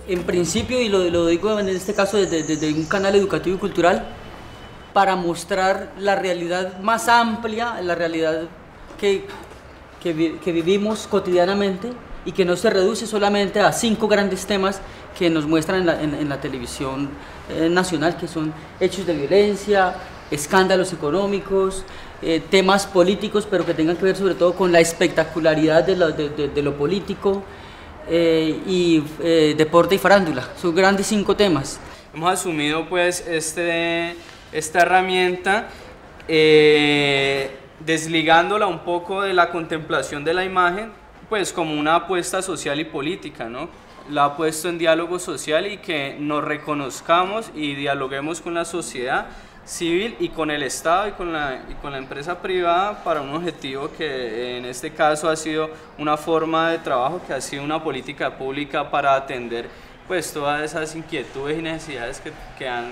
en principio, y lo digo en este caso desde un canal educativo y cultural, para mostrar la realidad más amplia, la realidad que vivimos cotidianamente y que no se reduce solamente a 5 grandes temas que nos muestran en la televisión nacional, que son hechos de violencia, escándalos económicos, temas políticos, pero que tengan que ver sobre todo con la espectacularidad de lo político, y deporte y farándula. Son grandes 5 temas. Hemos asumido pues esta herramienta desligándola un poco de la contemplación de la imagen, pues como una apuesta social y política, ¿no? La ha puesto en diálogo social y que nos reconozcamos y dialoguemos con la sociedad civil y con el Estado y con la empresa privada para un objetivo que en este caso ha sido una forma de trabajo, que ha sido una política pública para atender pues todas esas inquietudes y necesidades que han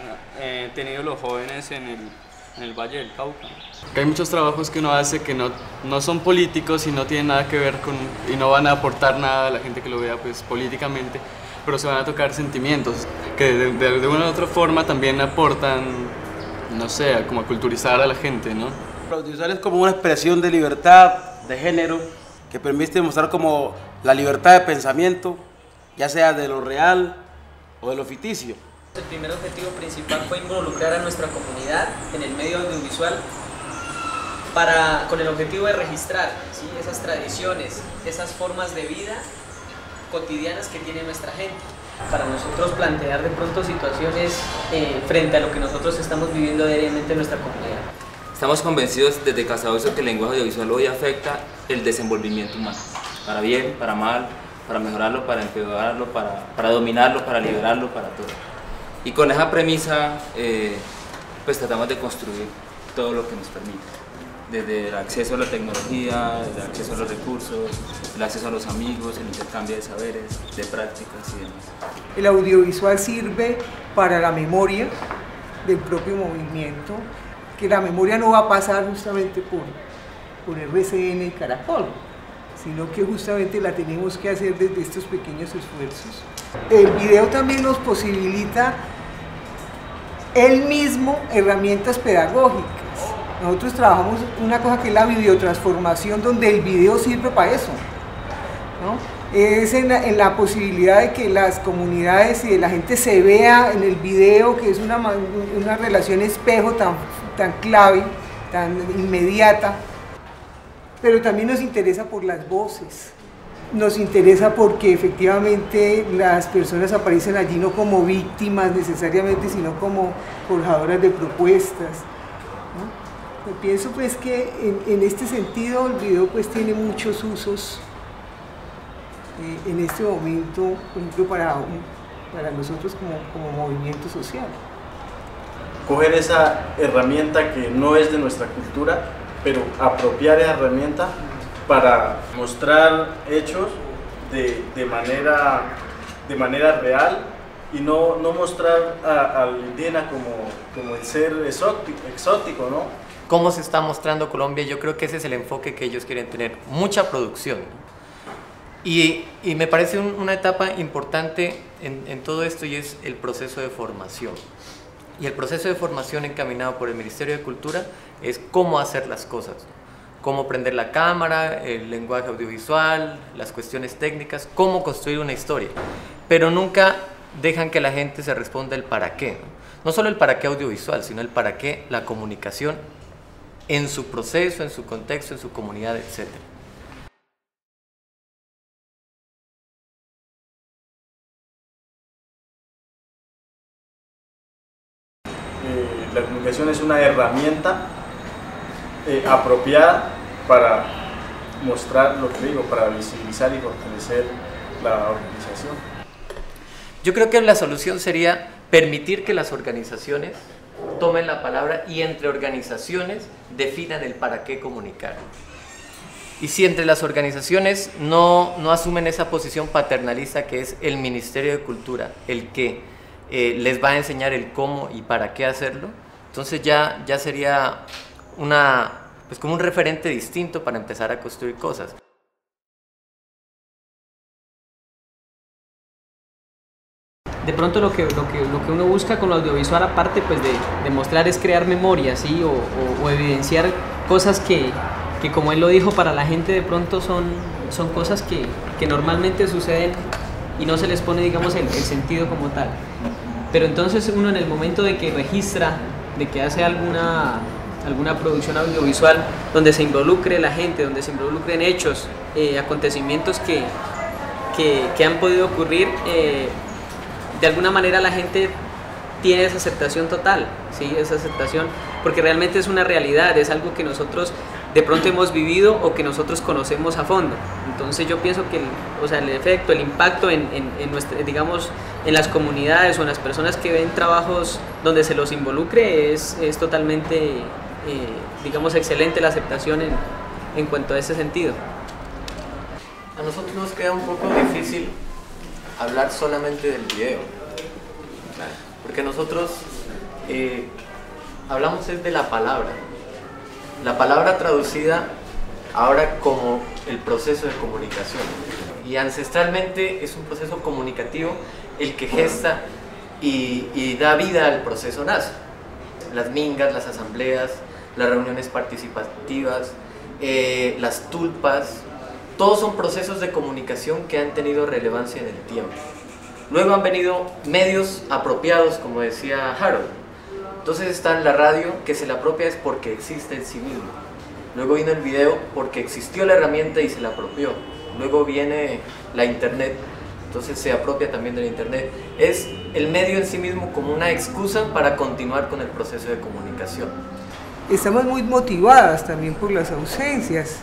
tenido los jóvenes en el Valle del Cauca. Hay muchos trabajos que uno hace que no son políticos y no tienen nada que ver con, y no van a aportar nada a la gente que lo vea pues políticamente, pero se van a tocar sentimientos que de una u otra forma también aportan, no sé, como a culturizar a la gente, ¿no? Lo audiovisual es como una expresión de libertad, de género, que permite mostrar como la libertad de pensamiento, ya sea de lo real o de lo ficticio. El primer objetivo principal fue involucrar a nuestra comunidad en el medio audiovisual con el objetivo de registrar, ¿sí?, esas tradiciones, esas formas de vida cotidianas que tiene nuestra gente. Para nosotros plantear de pronto situaciones frente a lo que nosotros estamos viviendo diariamente en nuestra comunidad. Estamos convencidos desde Casabueso que el lenguaje audiovisual hoy afecta el desenvolvimiento humano, para bien, para mal, para mejorarlo, para empeorarlo, para dominarlo, para liberarlo, para todo. Y con esa premisa pues tratamos de construir todo lo que nos permite, desde el acceso a la tecnología, el acceso a los recursos, el acceso a los amigos, el intercambio de saberes, de prácticas y demás. El audiovisual sirve para la memoria del propio movimiento, que la memoria no va a pasar justamente por RCN y Caracol, sino que justamente la tenemos que hacer desde estos pequeños esfuerzos. El video también nos posibilita él mismo herramientas pedagógicas. Nosotros trabajamos una cosa que es la videotransformación, donde el video sirve para eso, ¿no? Es en la posibilidad de que las comunidades y la gente se vea en el video, que es una relación espejo tan clave, tan inmediata. Pero también nos interesa por las voces, nos interesa porque efectivamente las personas aparecen allí no como víctimas necesariamente, sino como forjadoras de propuestas, ¿no? Yo pienso pues que en este sentido el video pues tiene muchos usos en este momento, por ejemplo para nosotros como movimiento social. Coger esa herramienta que no es de nuestra cultura, pero apropiar esa herramienta para mostrar hechos de manera real y no mostrar al indígena como el ser exótico, ¿no? ¿Cómo se está mostrando Colombia? Yo creo que ese es el enfoque que ellos quieren tener, mucha producción. Y me parece una etapa importante en todo esto, y es el proceso de formación. Y el proceso de formación encaminado por el Ministerio de Cultura es cómo hacer las cosas, cómo prender la cámara, el lenguaje audiovisual, las cuestiones técnicas, cómo construir una historia. Pero nunca dejan que la gente se responda el para qué, ¿no? No solo el para qué audiovisual, sino el para qué la comunicación en su proceso, en su contexto, en su comunidad, etc. La comunicación es una herramienta apropiada para mostrar lo que digo, para visibilizar y fortalecer la organización. Yo creo que la solución sería permitir que las organizaciones tomen la palabra y entre organizaciones definan el para qué comunicar. Y si entre las organizaciones no asumen esa posición paternalista que es el Ministerio de Cultura el que les va a enseñar el cómo y para qué hacerlo, entonces ya sería pues como un referente distinto para empezar a construir cosas. de pronto lo que uno busca con lo audiovisual, aparte pues de mostrar, es crear memoria, ¿sí? O evidenciar cosas que como él lo dijo, para la gente de pronto son cosas que normalmente suceden y no se les pone, digamos, el sentido como tal. Pero entonces uno, en el momento de que registra, de que hace alguna producción audiovisual donde se involucre la gente, donde se involucren hechos, acontecimientos que han podido ocurrir, de alguna manera la gente tiene esa aceptación total, ¿sí? Esa aceptación, porque realmente es una realidad, es algo que nosotros de pronto hemos vivido o que nosotros conocemos a fondo. Entonces yo pienso que el efecto, el impacto en digamos, en las comunidades o en las personas que ven trabajos donde se los involucre es totalmente, digamos, excelente la aceptación en cuanto a ese sentido. A nosotros nos queda un poco difícil hablar solamente del video, porque nosotros hablamos es de la palabra traducida ahora como el proceso de comunicación, y ancestralmente es un proceso comunicativo el que gesta y da vida al proceso nace. Las mingas, las asambleas, las reuniones participativas, las tulpas, todos son procesos de comunicación que han tenido relevancia en el tiempo. Luego han venido medios apropiados, como decía Harold. Entonces está la radio, que se la apropia es porque existe en sí mismo. Luego vino el video porque existió la herramienta y se la apropió. Luego viene la internet, entonces se apropia también de la internet. Es el medio en sí mismo como una excusa para continuar con el proceso de comunicación. Estamos muy motivadas también por las ausencias.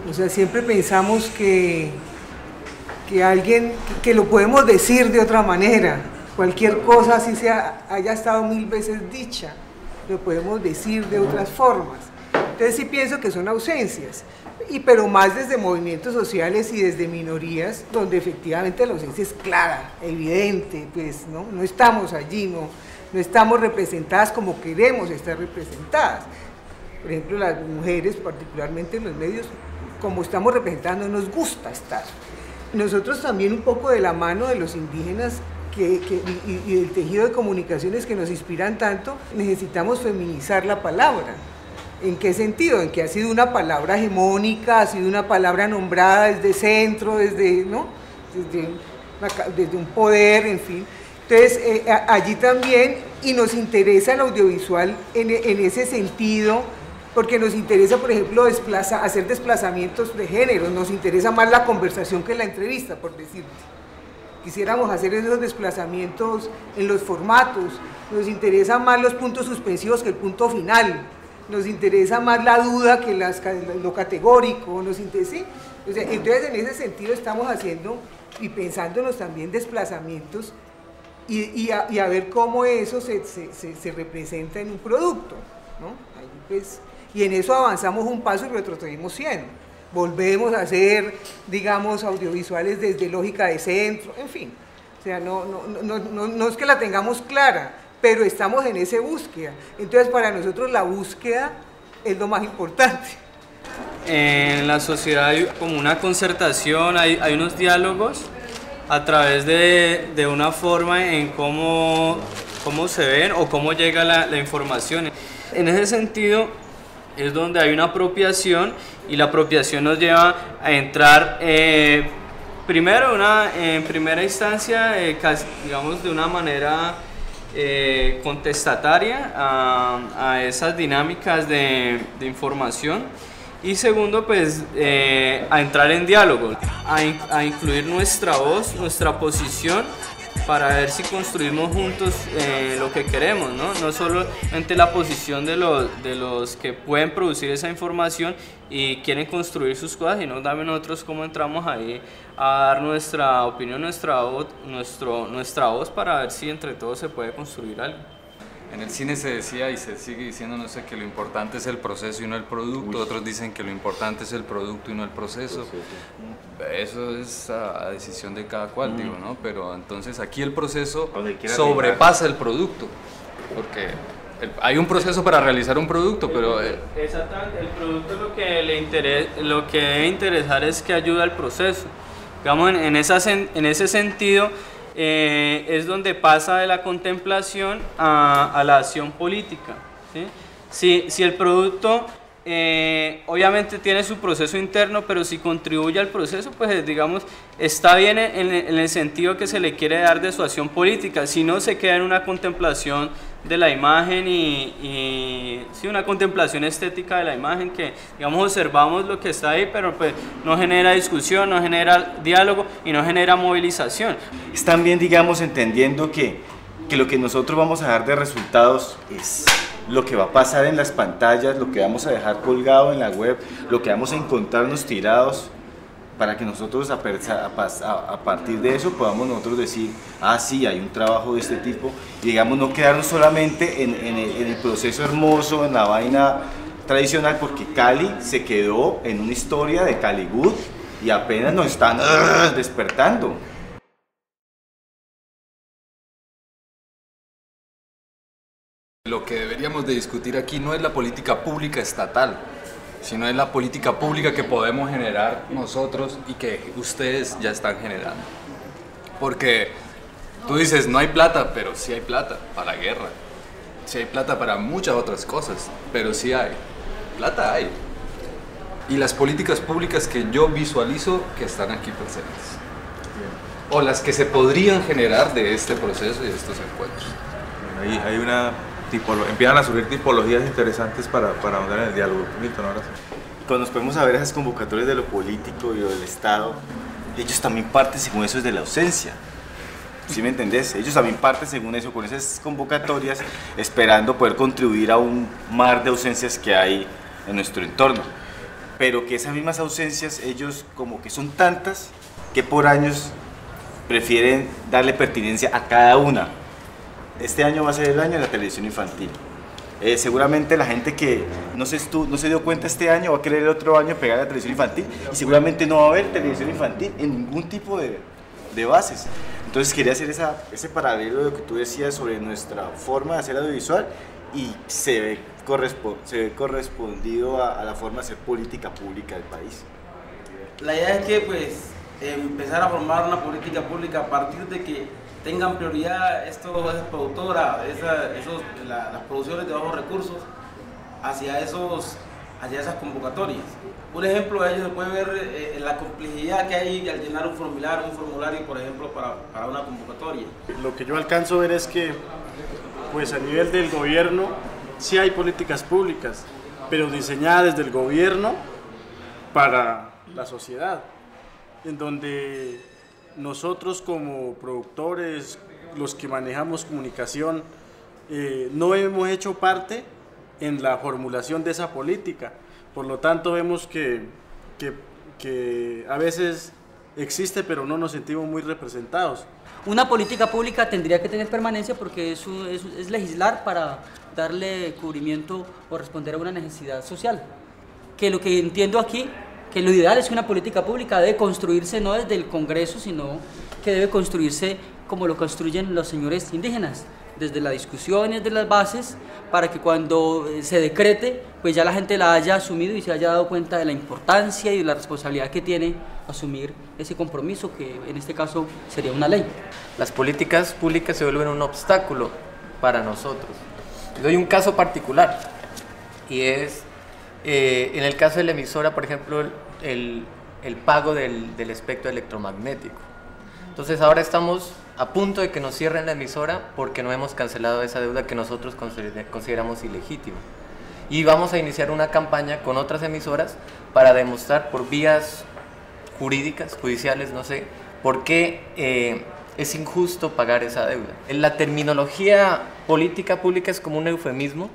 O sea, siempre pensamos que alguien, que lo podemos decir de otra manera, cualquier cosa, así haya estado 1000 veces dicha, lo podemos decir de otras formas. Entonces sí pienso que son ausencias, pero más desde movimientos sociales y desde minorías, donde efectivamente la ausencia es clara, evidente, pues no estamos allí, no estamos representadas como queremos estar representadas. Por ejemplo, las mujeres, particularmente en los medios, como estamos representando, nos gusta estar. Nosotros también, un poco de la mano de los indígenas y del tejido de comunicaciones que nos inspiran tanto, necesitamos feminizar la palabra. ¿En qué sentido? En que ha sido una palabra hegemónica, ha sido una palabra nombrada desde centro, desde un poder, en fin. Entonces, allí también, y nos interesa el audiovisual en ese sentido, porque nos interesa, por ejemplo, hacer desplazamientos de género, nos interesa más la conversación que la entrevista, por decirte. Quisiéramos hacer esos desplazamientos en los formatos, nos interesa más los puntos suspensivos que el punto final, nos interesa más la duda que lo categórico, nos interesa, ¿sí? O sea, entonces en ese sentido estamos haciendo y pensándonos también desplazamientos y a ver cómo eso se representa en un producto, ¿no? Ahí pues, y en eso avanzamos un paso y retrocedimos 100. Volvemos a hacer, digamos, audiovisuales desde lógica de centro, en fin. O sea, no es que la tengamos clara, pero estamos en esa búsqueda. Entonces, para nosotros la búsqueda es lo más importante. En la sociedad hay como una concertación, hay unos diálogos a través de una forma en cómo se ven o cómo llega la información. En ese sentido es donde hay una apropiación, y la apropiación nos lleva a entrar primero en primera instancia, digamos, de una manera contestataria a esas dinámicas de información, y segundo, pues a entrar en diálogo, a incluir nuestra voz, nuestra posición, para ver si construimos juntos lo que queremos, ¿no? No solamente la posición de los que pueden producir esa información y quieren construir sus cosas, sino también nosotros cómo entramos ahí a dar nuestra opinión, nuestra voz, para ver si entre todos se puede construir algo. En el cine se decía y se sigue diciendo, no sé, que lo importante es el proceso y no el producto. Otros dicen que lo importante es el producto y no el proceso. Eso es a decisión de cada cual, digo, ¿no? Pero entonces aquí el proceso sobrepasa el producto, porque hay un proceso para realizar un producto, pero... Exactamente, el producto lo que debe interesar es que ayuda al proceso. Digamos, en ese sentido, es donde pasa de la contemplación a la acción política, ¿sí? Si el producto obviamente tiene su proceso interno, pero si contribuye al proceso, pues digamos, está bien en el sentido que se le quiere dar de su acción política. Si no, se queda en una contemplación de la imagen y sí, una contemplación estética de la imagen, que digamos observamos lo que está ahí, pero pues no genera discusión, no genera diálogo y no genera movilización. Es también, digamos, entendiendo que lo que nosotros vamos a dar de resultados es lo que va a pasar en las pantallas, lo que vamos a dejar colgado en la web, lo que vamos a encontrarnos tirados, para que nosotros a partir de eso podamos nosotros decir, ah, sí, hay un trabajo de este tipo, y digamos no quedarnos solamente en el proceso hermoso, en la vaina tradicional, porque Cali se quedó en una historia de Caliwood y apenas nos están despertando. Lo que deberíamos de discutir aquí no es la política pública estatal, sino es la política pública que podemos generar nosotros y que ustedes ya están generando. Porque tú dices, no hay plata, pero sí hay plata para la guerra. Sí hay plata para muchas otras cosas, pero sí hay. Plata hay. Y las políticas públicas que yo visualizo que están aquí presentes. O las que se podrían generar de este proceso y de estos encuentros. Hay una... empiezan a surgir tipologías interesantes para ahondar en el diálogo. Milton, ahora sí. Cuando nos podemos a ver esas convocatorias de lo político y lo del Estado, ellos también parten según eso es de la ausencia. ¿Sí me entendés? Ellos también parten según eso, con esas convocatorias, esperando poder contribuir a un mar de ausencias que hay en nuestro entorno. Pero que esas mismas ausencias, ellos como que son tantas, que por años prefieren darle pertinencia a cada una. Este año va a ser el año de la televisión infantil. Seguramente la gente que no se dio cuenta este año va a querer el otro año pegar a la televisión infantil y seguramente no va a haber televisión infantil en ningún tipo de bases. Entonces quería hacer ese paralelo de lo que tú decías sobre nuestra forma de hacer audiovisual y se ve correspondido a la forma de hacer política pública del país. La idea es que pues empezar a formar una política pública a partir de que tengan prioridad esas productoras, las producciones de bajos recursos hacia esas convocatorias. Un ejemplo de ello se puede ver en la complejidad que hay al llenar un formulario, por ejemplo, para una convocatoria. Lo que yo alcanzo a ver es que pues a nivel del gobierno sí hay políticas públicas, pero diseñadas desde el gobierno para la sociedad, en donde nosotros como productores, los que manejamos comunicación, no hemos hecho parte en la formulación de esa política. Por lo tanto, vemos que a veces existe, pero no nos sentimos muy representados. Una política pública tendría que tener permanencia porque es legislar para darle cubrimiento o responder a una necesidad social. Que lo que entiendo aquí, que lo ideal es que una política pública debe construirse no desde el Congreso, sino que debe construirse como lo construyen los señores indígenas, desde la discusión y desde las bases, para que cuando se decrete, pues ya la gente la haya asumido y se haya dado cuenta de la importancia y de la responsabilidad que tiene asumir ese compromiso, que en este caso sería una ley. Las políticas públicas se vuelven un obstáculo para nosotros. Les doy un caso particular, y es en el caso de la emisora, por ejemplo, el pago del espectro electromagnético. Entonces ahora estamos a punto de que nos cierren la emisora porque no hemos cancelado esa deuda que nosotros consideramos ilegítima. Y vamos a iniciar una campaña con otras emisoras para demostrar por vías jurídicas, judiciales, no sé, por qué es injusto pagar esa deuda. La terminología política pública es como un eufemismo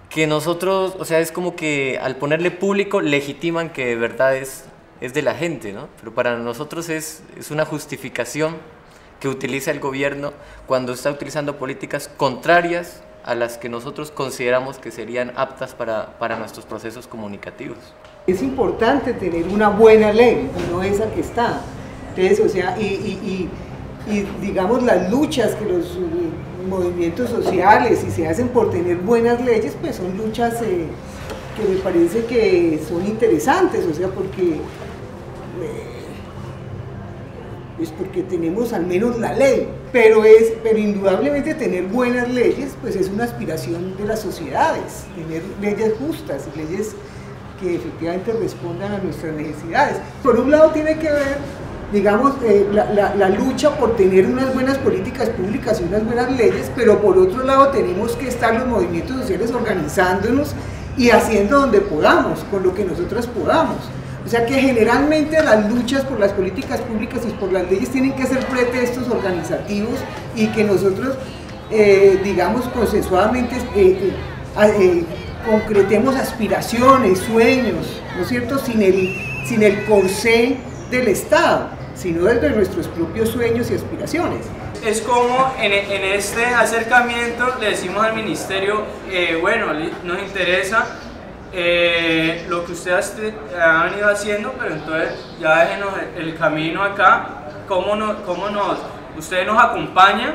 que nosotros, o sea, es como que al ponerle público legitiman que de verdad es de la gente, ¿no? Pero para nosotros es una justificación que utiliza el gobierno cuando está utilizando políticas contrarias a las que nosotros consideramos que serían aptas para nuestros procesos comunicativos. Es importante tener una buena ley, no esa que está. Entonces, o sea, y digamos las luchas que los movimientos sociales y se hacen por tener buenas leyes, pues son luchas que me parece que son interesantes, o sea, porque pues porque tenemos al menos la ley, pero indudablemente tener buenas leyes pues es una aspiración de las sociedades, tener leyes justas y leyes que efectivamente respondan a nuestras necesidades. Por un lado tiene que ver, digamos, la lucha por tener unas buenas políticas públicas y unas buenas leyes, pero por otro lado tenemos que estar los movimientos sociales organizándonos y haciendo donde podamos, con lo que nosotros podamos. O sea que generalmente las luchas por las políticas públicas y por las leyes tienen que ser pretextos organizativos y que nosotros, digamos, consensuadamente concretemos aspiraciones, sueños, ¿no es cierto?, sin el corsé del Estado, sino desde nuestros propios sueños y aspiraciones. Es como en este acercamiento le decimos al ministerio, bueno, nos interesa lo que ustedes han venido haciendo, pero entonces ya déjenos el camino acá, ustedes nos acompañan,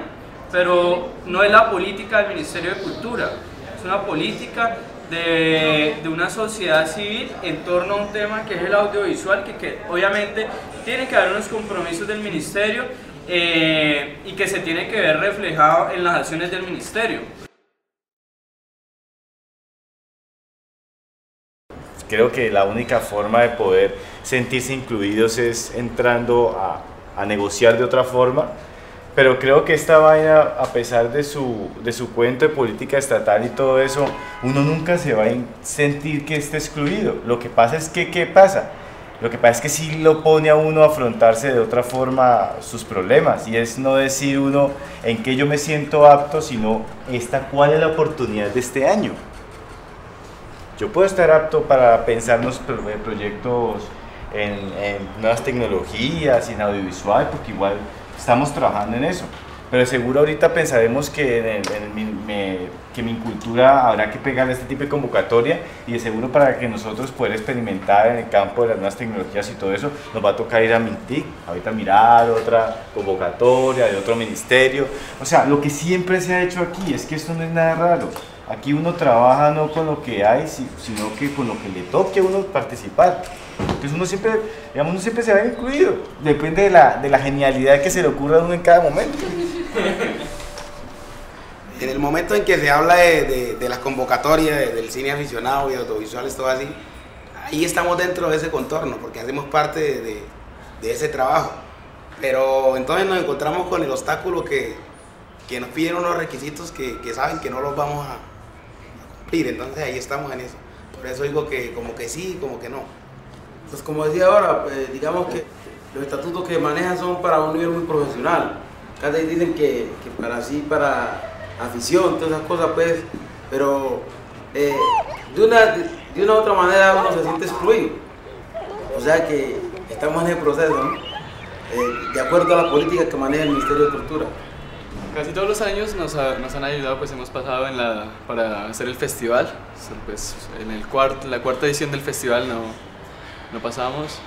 pero no es la política del Ministerio de Cultura, es una política de una sociedad civil en torno a un tema que es el audiovisual, que obviamente tiene que haber unos compromisos del ministerio y que se tiene que ver reflejado en las acciones del ministerio. Creo que la única forma de poder sentirse incluidos es entrando a negociar de otra forma, pero creo que esta vaina, a pesar de su cuento de política estatal y todo eso, uno nunca se va a sentir que esté excluido. Lo que pasa es que, ¿qué pasa? Lo que pasa es que sí lo pone a uno a afrontarse de otra forma sus problemas, y es no decir uno en qué yo me siento apto, sino cuál es la oportunidad de este año. Yo puedo estar apto para pensar en proyectos en nuevas tecnologías, en audiovisual, porque igual estamos trabajando en eso, pero seguro ahorita pensaremos que que mi cultura habrá que pegarle este tipo de convocatoria, y de seguro para que nosotros poder experimentar en el campo de las nuevas tecnologías y todo eso, nos va a tocar ir a Mintic, ahorita mirar otra convocatoria de otro ministerio. O sea, lo que siempre se ha hecho aquí es que esto no es nada raro. Aquí uno trabaja no con lo que hay, sino que con lo que le toque a uno participar. Entonces uno siempre se va incluido, depende de la genialidad que se le ocurra a uno en cada momento. En el momento en que se habla de las convocatorias del cine aficionado y audiovisuales, todo así, ahí estamos dentro de ese contorno, porque hacemos parte de ese trabajo. Pero entonces nos encontramos con el obstáculo que nos piden unos requisitos que saben que no los vamos a cumplir, entonces ahí estamos en eso. Por eso digo que como que sí, como que no. Pues como decía ahora, digamos que los estatutos que manejan son para un nivel muy profesional. Acá te dicen que para afición, todas esas cosas, pues, pero de una u otra manera uno se siente excluido. O sea que estamos en el proceso, ¿no? De acuerdo a las políticas que maneja el Ministerio de Cultura. Casi todos los años nos han ayudado, pues hemos pasado para hacer el festival, pues en la cuarta edición del festival no pasamos,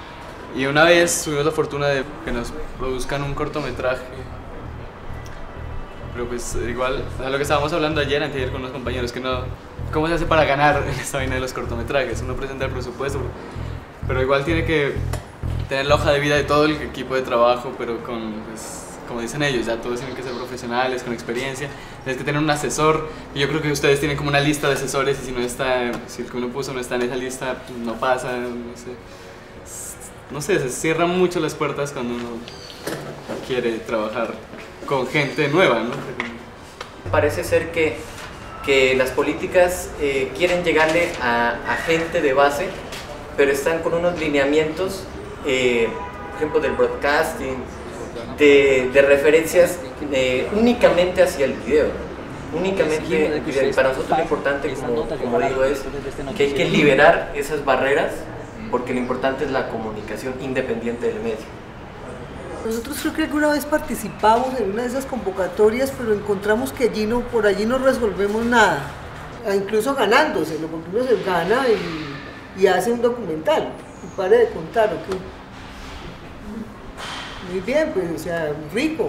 y una vez tuvimos la fortuna de que nos produzcan un cortometraje, pero pues igual, a lo que estábamos hablando anteayer con los compañeros, que no, ¿cómo se hace para ganar en esta vaina de los cortometrajes? Uno presenta el presupuesto, pero igual tiene que tener la hoja de vida de todo el equipo de trabajo, pero pues, como dicen ellos, ya todos tienen que ser profesionales, con experiencia, tienes que tener un asesor, y yo creo que ustedes tienen como una lista de asesores, y si el que uno puso no está en esa lista, no pasa, no sé, se cierran mucho las puertas cuando uno quiere trabajar con gente nueva, ¿no? Parece ser que las políticas quieren llegarle a gente de base, pero están con unos lineamientos, por ejemplo, del broadcasting, de referencias únicamente hacia el video, únicamente el video. Y para nosotros lo importante, como digo, es que hay que liberar esas barreras, porque lo importante es la comunicación independiente del medio. Nosotros creo que alguna vez participamos en una de esas convocatorias, pero encontramos que por allí no resolvemos nada, incluso ganándoselo, porque uno se gana y hace un documental, y pare de contar, ¿ok? Muy bien, pues, o sea, rico,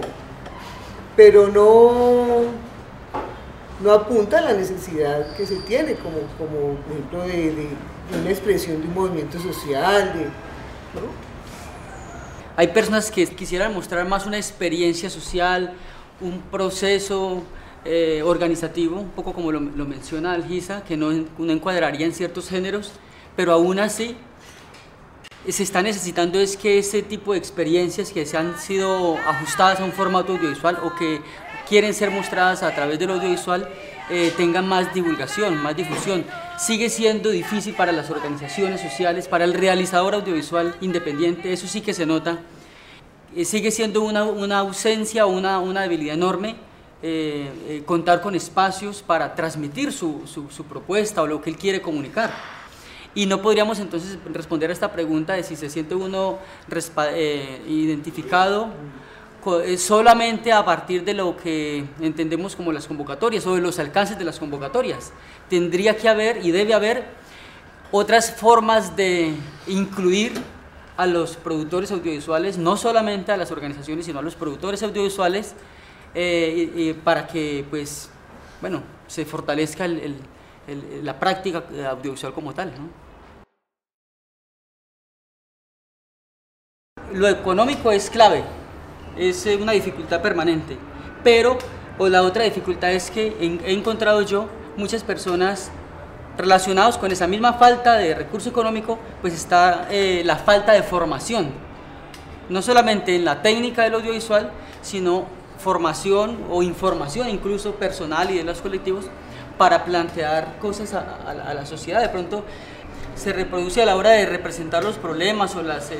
pero no apunta a la necesidad que se tiene, como por ejemplo, de una expresión de un movimiento social, ¿no? Hay personas que quisieran mostrar más una experiencia social, un proceso organizativo, un poco como lo menciona Algisa, que no encuadraría en ciertos géneros, pero aún así se está necesitando es que ese tipo de experiencias que se han sido ajustadas a un formato audiovisual o que quieren ser mostradas a través del audiovisual tengan más divulgación, más difusión. Sigue siendo difícil para las organizaciones sociales, para el realizador audiovisual independiente, eso sí que se nota. Sigue siendo una ausencia o una debilidad enorme contar con espacios para transmitir su propuesta o lo que él quiere comunicar. Y no podríamos entonces responder a esta pregunta de si se siente uno identificado solamente a partir de lo que entendemos como las convocatorias o de los alcances de las convocatorias. Tendría que haber y debe haber otras formas de incluir a los productores audiovisuales, no solamente a las organizaciones, sino a los productores audiovisuales, para que pues, bueno, se fortalezca la práctica audiovisual como tal, ¿no? Lo económico es clave, es una dificultad permanente, pero la otra dificultad es que he encontrado yo muchas personas relacionados con esa misma falta de recurso económico, pues está la falta de formación, no solamente en la técnica del audiovisual, sino formación o información incluso personal y de los colectivos para plantear cosas a la sociedad. De pronto se reproduce a la hora de representar los problemas o las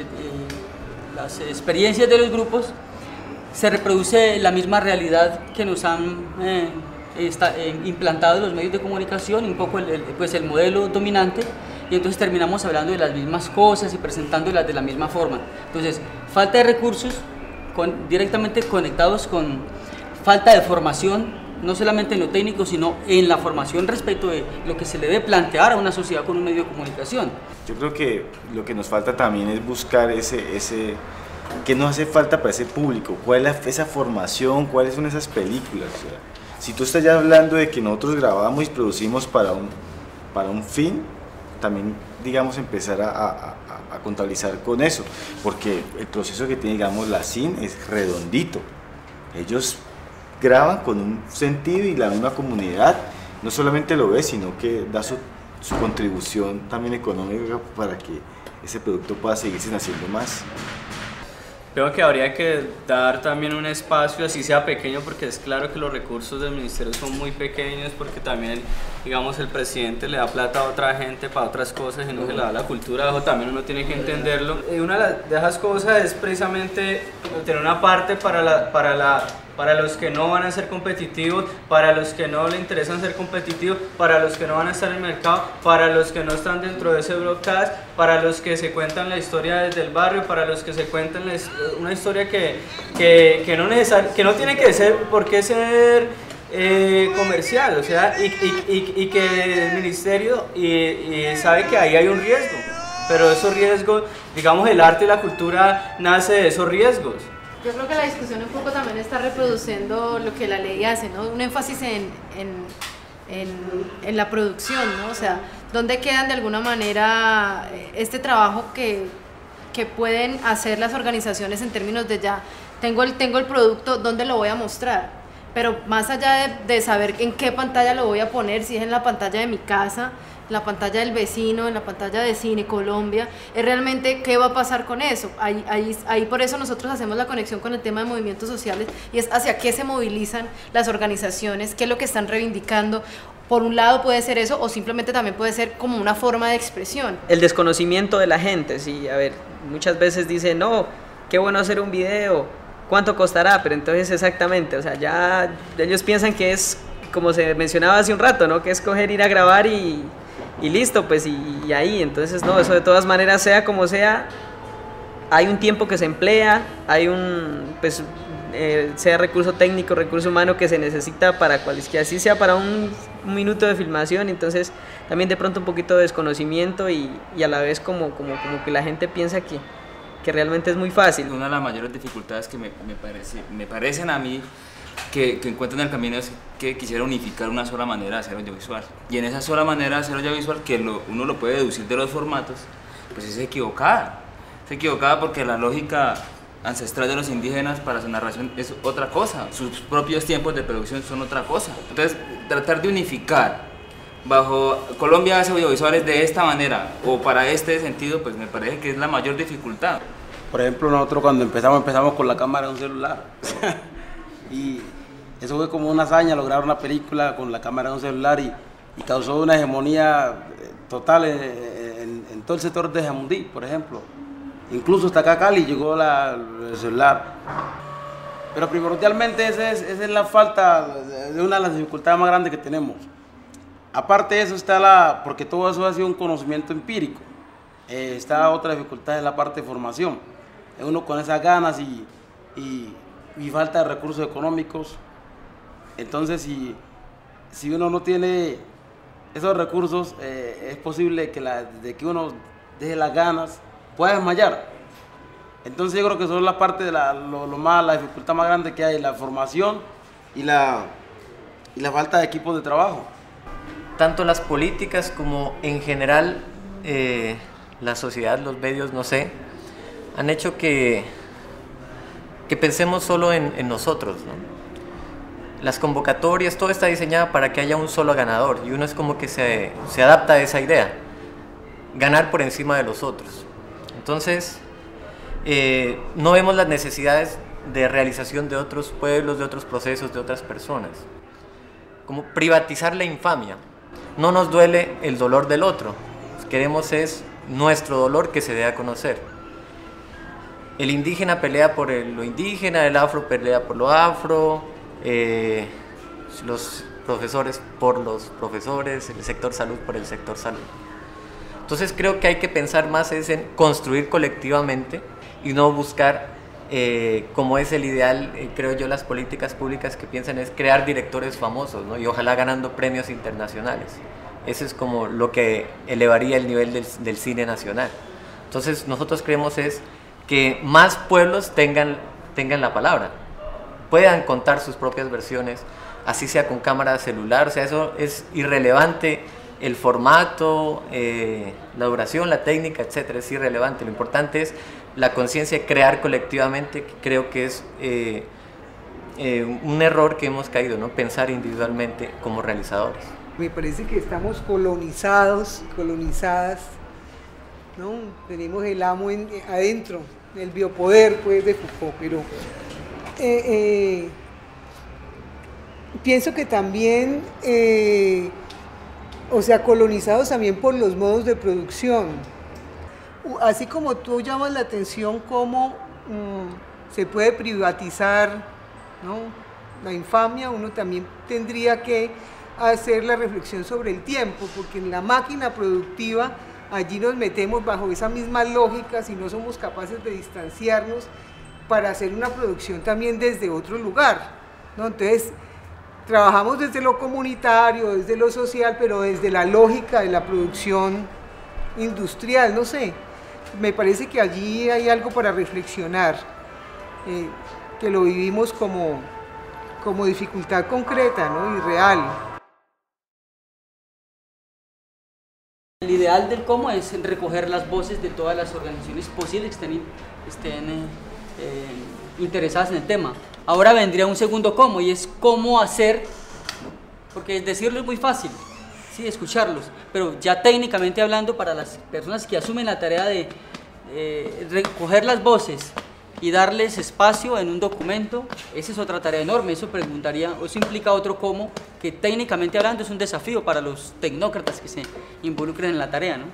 experiencias de los grupos, se reproduce la misma realidad que nos han implantado los medios de comunicación, un poco pues el modelo dominante, y entonces terminamos hablando de las mismas cosas y presentándolas de la misma forma. Entonces, falta de recursos directamente conectados con falta de formación, no solamente en lo técnico, sino en la formación respecto de lo que se le debe plantear a una sociedad con un medio de comunicación. Yo creo que lo que nos falta también es buscar ¿qué nos hace falta para ese público? ¿Cuál es esa formación? ¿Cuáles son esas películas? O sea, si tú estás ya hablando de que nosotros grabamos y producimos para un fin, también, digamos, empezar a contabilizar con eso, porque el proceso que tiene, digamos, la CIN es redondito. Ellos graban con un sentido y la misma comunidad no solamente lo ve, sino que da su contribución también económica para que ese producto pueda seguirse haciendo más. Creo que habría que dar también un espacio, así sea pequeño, porque es claro que los recursos del ministerio son muy pequeños, porque también, digamos, el presidente le da plata a otra gente para otras cosas y no se le da la cultura, eso también uno tiene que entenderlo. Y una de esas cosas es precisamente tener una parte para los que no van a ser competitivos, para los que no le interesan ser competitivos, para los que no van a estar en el mercado, para los que no están dentro de ese broadcast, para los que se cuentan la historia desde el barrio, para los que se cuentan una historia que no tiene que ser, por qué ser comercial, o sea, y que el ministerio sabe que ahí hay un riesgo, pero esos riesgos, digamos, el arte y la cultura nace de esos riesgos. Yo creo que la discusión un poco también está reproduciendo lo que la ley hace, ¿no? Un énfasis en la producción, ¿no? O sea, ¿dónde quedan de alguna manera este trabajo que pueden hacer las organizaciones en términos de ya, tengo el producto, ¿dónde lo voy a mostrar? Pero más allá de saber en qué pantalla lo voy a poner, si es en la pantalla de mi casa, en la pantalla del vecino, en la pantalla de Cine Colombia, es realmente qué va a pasar con eso. Ahí por eso nosotros hacemos la conexión con el tema de movimientos sociales y es hacia qué se movilizan las organizaciones, qué es lo que están reivindicando. Por un lado puede ser eso o simplemente también puede ser como una forma de expresión. El desconocimiento de la gente, sí, a ver, muchas veces dicen, no, qué bueno hacer un video, ¿cuánto costará? Pero entonces exactamente, o sea, ya ellos piensan que es, como se mencionaba hace un rato, ¿no? Que es coger, ir a grabar y listo, pues, y ahí, entonces no, eso de todas maneras, sea como sea, hay un tiempo que se emplea, hay pues, sea recurso técnico, recurso humano que se necesita para que así sea para un minuto de filmación, entonces también de pronto un poquito de desconocimiento y a la vez como que la gente piensa que realmente es muy fácil. Una de las mayores dificultades que me parecen a mí que encuentran en el camino es que quisiera unificar una sola manera de hacer audiovisual. Y en esa sola manera de hacer audiovisual, que uno lo puede deducir de los formatos, pues es equivocada. Es equivocada porque la lógica ancestral de los indígenas para su narración es otra cosa, sus propios tiempos de producción son otra cosa. Entonces, tratar de unificar bajo Colombia hace audiovisuales de esta manera o para este sentido, pues me parece que es la mayor dificultad. Por ejemplo, nosotros cuando empezamos con la cámara de un celular. Y eso fue como una hazaña, lograr una película con la cámara de un celular y causó una hegemonía total en todo el sector de Jamundí, por ejemplo. Incluso hasta acá a Cali llegó el celular. Pero primordialmente esa es la falta de una de las dificultades más grandes que tenemos. Aparte de eso está porque todo eso ha sido un conocimiento empírico. Está otra dificultad en la parte de formación. Uno con esas ganas y falta de recursos económicos. Entonces si uno no tiene esos recursos, es posible que de que uno deje las ganas, pueda desmayar. Entonces yo creo que eso es la parte de la dificultad más grande que hay, la formación y la falta de equipos de trabajo. Tanto las políticas como en general la sociedad, los medios, no sé, han hecho que pensemos solo en nosotros, ¿no? Las convocatorias, todo está diseñado para que haya un solo ganador y uno es como que se adapta a esa idea, ganar por encima de los otros. Entonces, no vemos las necesidades de realización de otros pueblos, de otros procesos, de otras personas. Como privatizar la infamia. No nos duele el dolor del otro, queremos es nuestro dolor que se dé a conocer. El indígena pelea por lo indígena, el afro pelea por lo afro, los profesores por los profesores, el sector salud por el sector salud. Entonces creo que hay que pensar más en construir colectivamente y no buscar, como es el ideal, creo yo, las políticas públicas que piensan es crear directores famosos, ¿no? Y ojalá ganando premios internacionales. Eso es como lo que elevaría el nivel del cine nacional. Entonces nosotros creemos es que más pueblos tengan la palabra, puedan contar sus propias versiones, así sea con cámara celular, o sea, eso es irrelevante, el formato, la duración, la técnica, etcétera, es irrelevante. Lo importante es la conciencia de crear colectivamente, que creo que es un error que hemos caído, ¿no? Pensar individualmente como realizadores. Me parece que estamos colonizadas, ¿no? Tenemos el amo adentro, el biopoder pues, de Foucault, pero pienso que también, colonizados también por los modos de producción. Así como tú llamas la atención cómo se puede privatizar, ¿no?, la infamia, uno también tendría que hacer la reflexión sobre el tiempo, porque en la máquina productiva allí nos metemos bajo esa misma lógica si no somos capaces de distanciarnos para hacer una producción también desde otro lugar, ¿no? Entonces, trabajamos desde lo comunitario, desde lo social, pero desde la lógica de la producción industrial, no sé. Me parece que allí hay algo para reflexionar, que lo vivimos como dificultad concreta, ¿no?, y real. El ideal del cómo es recoger las voces de todas las organizaciones posibles que estén interesadas en el tema. Ahora vendría un segundo cómo, y es cómo hacer, porque decirlo es muy fácil, sí, escucharlos, pero ya técnicamente hablando, para las personas que asumen la tarea de recoger las voces y darles espacio en un documento, esa es otra tarea enorme. Eso implica otro cómo, que técnicamente hablando es un desafío para los tecnócratas que se involucren en la tarea, ¿no?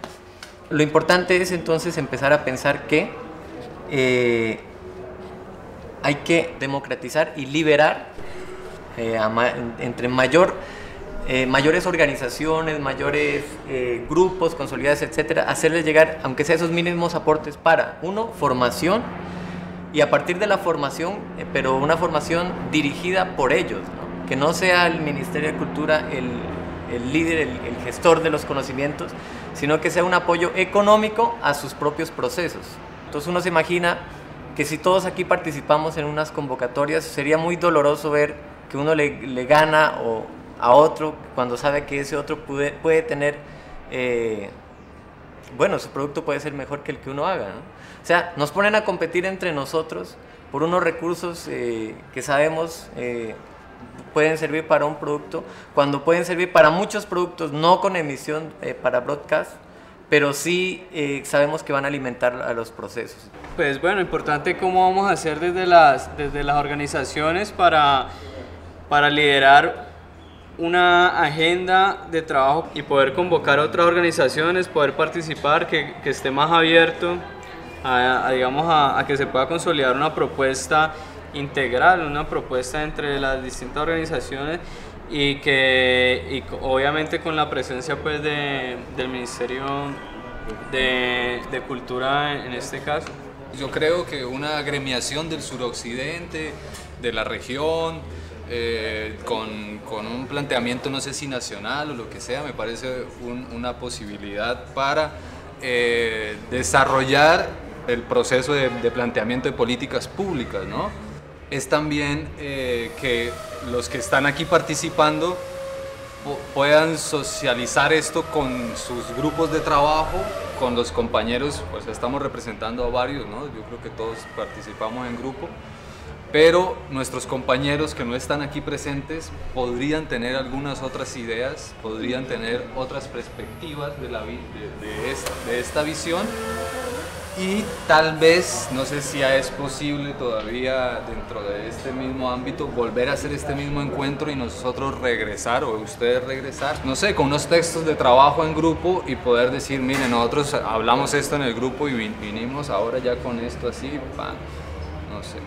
Lo importante es entonces empezar a pensar que hay que democratizar y liberar entre mayores organizaciones, mayores grupos consolidados, etcétera, hacerles llegar, aunque sea esos mínimos aportes para, uno, formación, y a partir de la formación, pero una formación dirigida por ellos, ¿no? Que no sea el Ministerio de Cultura el líder, el gestor de los conocimientos, sino que sea un apoyo económico a sus propios procesos. Entonces uno se imagina que si todos aquí participamos en unas convocatorias, sería muy doloroso ver que uno le gana a otro cuando sabe que ese otro puede tener bueno, su producto puede ser mejor que el que uno haga, ¿no? O sea, nos ponen a competir entre nosotros por unos recursos que sabemos pueden servir para un producto, cuando pueden servir para muchos productos, no con emisión para broadcast, pero sí sabemos que van a alimentar a los procesos. Pues bueno, importante cómo vamos a hacer desde las organizaciones para liderar una agenda de trabajo y poder convocar a otras organizaciones, poder participar, que esté más abierto a que se pueda consolidar una propuesta integral, una propuesta entre las distintas organizaciones y obviamente con la presencia pues del Ministerio de Cultura en este caso. Yo creo que una agremiación del suroccidente, de la región, con un planteamiento no sé si nacional o lo que sea, me parece una posibilidad para desarrollar el proceso de planteamiento de políticas públicas, ¿no? Es también que los que están aquí participando puedan socializar esto con sus grupos de trabajo, con los compañeros, pues estamos representando a varios, ¿no? Yo creo que todos participamos en grupo, pero nuestros compañeros que no están aquí presentes podrían tener algunas otras ideas, podrían tener otras perspectivas de esta visión. Y tal vez, no sé si es posible todavía dentro de este mismo ámbito volver a hacer este mismo encuentro y nosotros regresar o ustedes regresar, no sé, con unos textos de trabajo en grupo y poder decir, miren, nosotros hablamos esto en el grupo y vinimos ahora ya con esto así, ¡pam! No sé.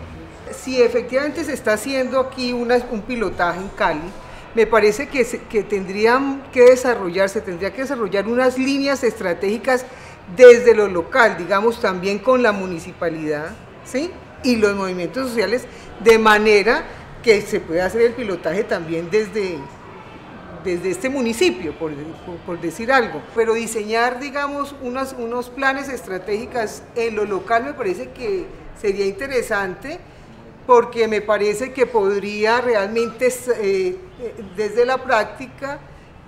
Si efectivamente se está haciendo aquí un pilotaje en Cali, me parece que tendría que desarrollar unas líneas estratégicas desde lo local, digamos también con la municipalidad, ¿sí? Y los movimientos sociales, de manera que se pueda hacer el pilotaje también desde este municipio, por decir algo. Pero diseñar, digamos, unos planes estratégicos en lo local me parece que sería interesante, porque me parece que podría realmente, desde la práctica,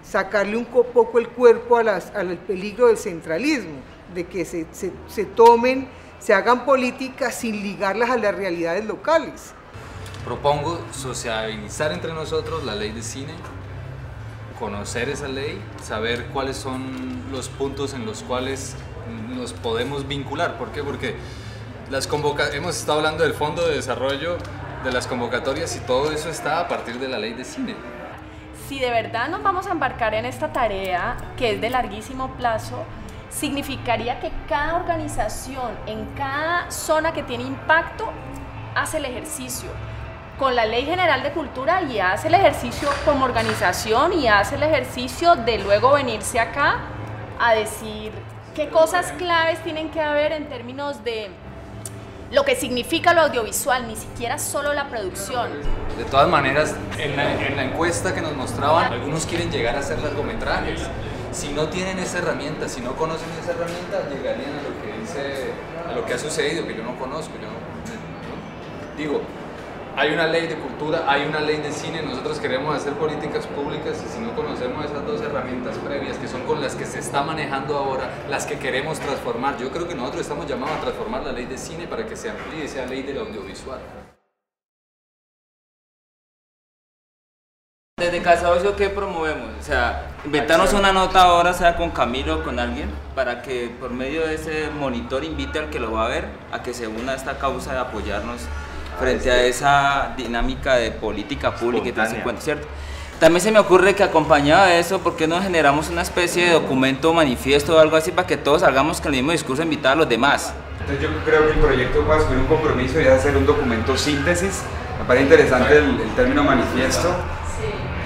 sacarle un poco el cuerpo al peligro del centralismo, de que se hagan políticas sin ligarlas a las realidades locales. Propongo sociabilizar entre nosotros la ley de cine, conocer esa ley, saber cuáles son los puntos en los cuales nos podemos vincular. ¿Por qué? Porque hemos estado hablando del Fondo de Desarrollo, de las convocatorias, y todo eso está a partir de la ley de cine. Si de verdad nos vamos a embarcar en esta tarea, que es de larguísimo plazo, significaría que cada organización en cada zona que tiene impacto hace el ejercicio con la Ley General de Cultura y hace el ejercicio como organización y hace el ejercicio de luego venirse acá a decir qué cosas claves tienen que haber en términos de lo que significa lo audiovisual, ni siquiera solo la producción. De todas maneras, en la encuesta que nos mostraban, algunos quieren llegar a hacer largometrajes. Si no tienen esa herramienta, si no conocen esa herramienta, llegarían a lo que ha sucedido, que yo no conozco. Digo, hay una ley de cultura, hay una ley de cine, nosotros queremos hacer políticas públicas y si no conocemos esas dos herramientas previas, que son con las que se está manejando ahora, las que queremos transformar, yo creo que nosotros estamos llamados a transformar la ley de cine para que se amplíe y sea ley del audiovisual. Desde Casa Ocio, ¿qué promovemos? O sea, inventarnos una nota ahora, sea con Camilo o con alguien, para que por medio de ese monitor invite al que lo va a ver a que se una a esta causa de apoyarnos frente a esa dinámica de política pública y todo ese cuento, ¿cierto? También se me ocurre que acompañado de eso, ¿por qué no generamos una especie de documento, manifiesto o algo así para que todos salgamos con el mismo discurso e invitar a los demás? Entonces yo creo que el proyecto puede asumir un compromiso y es hacer un documento síntesis. Me parece interesante el término manifiesto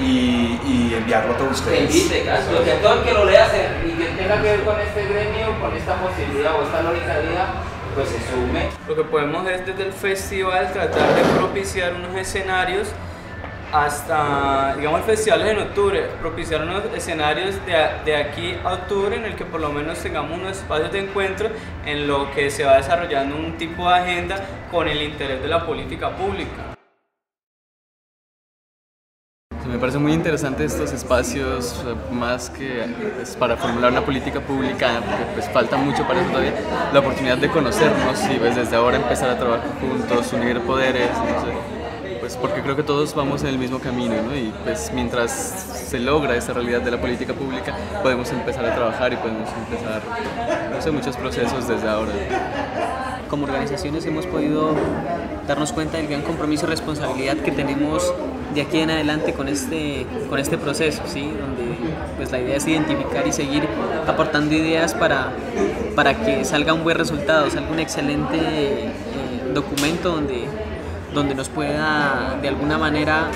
y enviarlo a todos ustedes. Lo que todo el que lo lea y que tenga que ver con este gremio, con esta posibilidad o esta lógica de vida, pues se sume. Lo que podemos es desde el festival tratar de propiciar unos escenarios hasta, digamos, festivales en octubre, propiciar unos escenarios de aquí a octubre en el que por lo menos tengamos unos espacios de encuentro en lo que se va desarrollando un tipo de agenda con el interés de la política pública. Me parece muy interesante estos espacios, más que pues, para formular una política pública, porque pues, falta mucho para eso todavía, la oportunidad de conocernos y pues, desde ahora empezar a trabajar juntos, unir poderes, no sé, pues, porque creo que todos vamos en el mismo camino, ¿no? Y pues mientras se logra esa realidad de la política pública, podemos empezar a trabajar y podemos empezar, no sé, muchos procesos desde ahora. Como organizaciones hemos podido darnos cuenta del gran compromiso y responsabilidad que tenemos de aquí en adelante con este proceso, ¿sí? Donde pues, la idea es identificar y seguir aportando ideas para que salga un buen resultado, salga un excelente documento donde nos pueda de alguna manera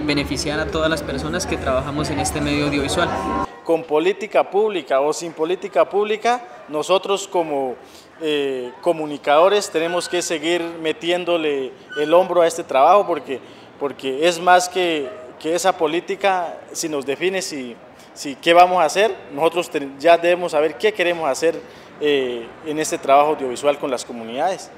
beneficiar a todas las personas que trabajamos en este medio audiovisual. Con política pública o sin política pública, nosotros como comunicadores tenemos que seguir metiéndole el hombro a este trabajo porque es más que esa política, si nos define qué vamos a hacer, nosotros ya debemos saber qué queremos hacer en este trabajo audiovisual con las comunidades.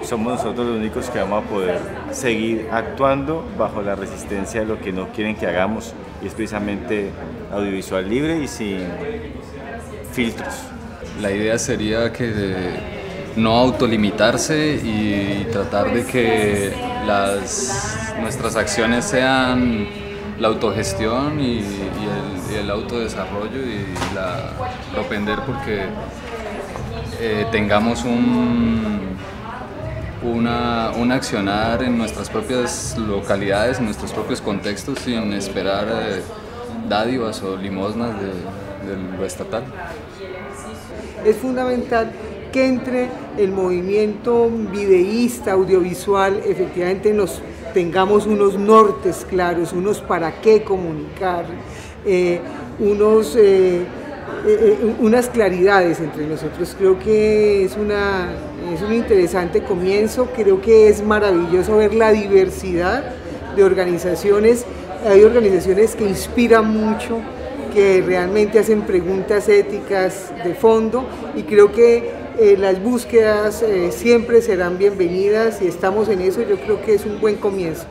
Somos nosotros los únicos que vamos a poder seguir actuando bajo la resistencia de lo que no quieren que hagamos, y es precisamente audiovisual libre y sin filtros. La idea sería que no autolimitarse y tratar de que nuestras acciones sean la autogestión y el autodesarrollo y propender porque tengamos un accionar en nuestras propias localidades, en nuestros propios contextos, sin esperar dádivas o limosnas de lo estatal. Es fundamental que entre el movimiento videísta, audiovisual, efectivamente tengamos unos nortes claros, unos para qué comunicar, unas claridades entre nosotros. Creo que es un interesante comienzo, creo que es maravilloso ver la diversidad de organizaciones. Hay organizaciones que inspiran mucho, que realmente hacen preguntas éticas de fondo, y creo que las búsquedas siempre serán bienvenidas y estamos en eso. Yo creo que es un buen comienzo.